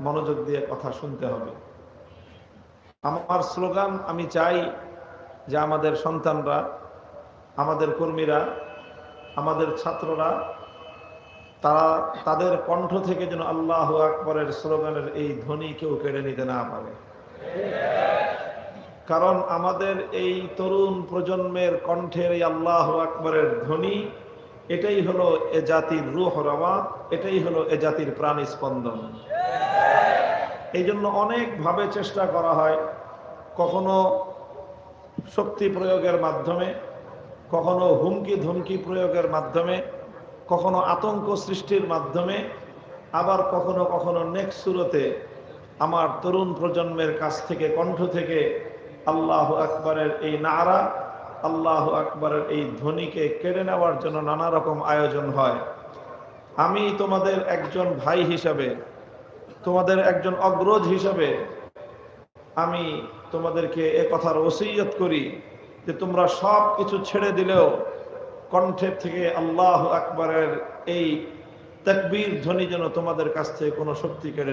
মনোযোগ দিয়ে কথা শুনতে হবে। আমার স্লোগান, আমি চাই যে আমাদের সন্তানরা, আমাদের কর্মীরা, আমাদের ছাত্ররা তারা তাদের কণ্ঠ থেকে যেন আল্লাহু আকবরের স্লোগানের এই ধ্বনি কেউ কেড়ে নিতে না পারে। কারণ আমাদের এই তরুণ প্রজন্মের কণ্ঠের এই আল্লাহু আকবরের ধ্বনি, এটাই হলো এ জাতির রূহ রওয়া, এটাই হলো এ জাতির প্রাণ স্পন্দন। এই জন্য অনেকভাবে চেষ্টা করা হয়, কখনো শক্তি প্রয়োগের মাধ্যমে, কখনো হুমকি ধমকি প্রয়োগের মাধ্যমে, কখনো আতঙ্ক সৃষ্টির মাধ্যমে, আবার কখনো কখনো নেক্সট সুরতে আমার তরুণ প্রজন্মের কাছ থেকে, কণ্ঠ থেকে আল্লাহু আকবরের এই নারা, আল্লাহু আকবরের এই ধ্বনিকে কেড়ে নেওয়ার জন্য নানা রকম আয়োজন হয়। আমি তোমাদের একজন ভাই হিসাবে, তোমাদের একজন অগ্রজ হিসাবে আমি তোমাদেরকে এ কথার ওসিয়ত করি যে তোমরা সব কিছু ছেড়ে দিলেও কণ্ঠের থেকে আল্লাহু আকবরের এই তাকবীর ধ্বনি যেন তোমাদের কাছ থেকে কোনো শক্তি কেড়ে